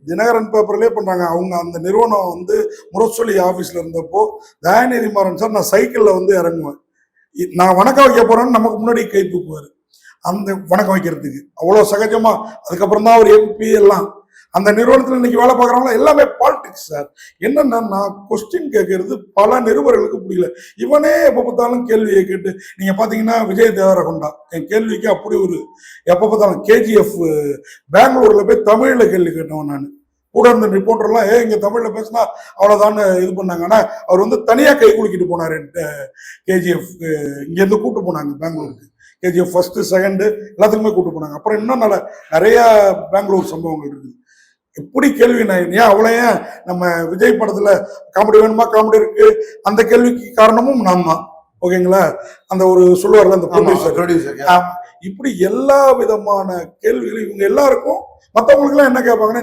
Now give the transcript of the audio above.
தினகரன் பேப்பர்லேயே பண்றாங்க. அவங்க அந்த நிறுவனம் வந்து முரசொலி ஆபீஸ்ல இருந்தப்போ தயாநிதி மாறன் சார் நான் சைக்கிள்ல வந்து இறங்குவேன். நான் வணக்கம் வைக்க போறேன்னு நமக்கு முன்னாடி கை தூக்குவாரு. அந்த வணக்கம் வைக்கிறதுக்கு அவ்வளவு சகஜமா. அதுக்கப்புறம் தான் அவர் எம்பி எல்லாம். அந்த நிறுவனத்தில் இன்னைக்கு வேலை பார்க்குறவங்க எல்லாமே பாலிடிக்ஸ் சார். என்னன்னா நான் கொஸ்டின் கேட்கறது பல நிருபர்களுக்கு புரியல. இவனே எப்போ பார்த்தாலும் கேள்வியை கேட்டு நீங்க பாத்தீங்கன்னா விஜய் தேவரகொண்டா என் கேள்விக்கு அப்படி ஒரு எப்போ பார்த்தாலும் கேஜிஎஃப் பெங்களூர்ல போய் தமிழ்ல கேள்வி கேட்டவன் நான். கூட இருந்த ரிப்போர்ட்டர்லாம் இங்க தமிழ்ல பேசினா அவ்வளவுதான் இது பண்ணாங்க. ஆனா அவர் வந்து தனியா கை குலுக்கிட்டு போனாரு. கேஜிஎஃப் இங்க இருந்து கூட்டு போனாங்க பெங்களூருக்கு. கேஜிஎஃப் ஃபர்ஸ்ட் செகண்ட் எல்லாத்துக்குமே கூட்டு போனாங்க. அப்புறம் இன்னும் நிறைய பெங்களூர் சம்பவங்கள் இருக்குது. இப்படி கேள்வி ஏன் அவ்வளோ ஏன் நம்ம விஜய் படத்துல காமெடி வேணுமா காமெடி இருக்கு அந்த கேள்விக்கு காரணமும் நான் தான். ஓகேங்களா? அந்த ஒரு சொல்லுவார்ல அந்த ப்ரொடியூசர். இப்படி எல்லா விதமான கேள்விகளும் இவங்க எல்லாருக்கும் மற்றவங்களுக்கு எல்லாம் என்ன கேட்பாங்கன்னா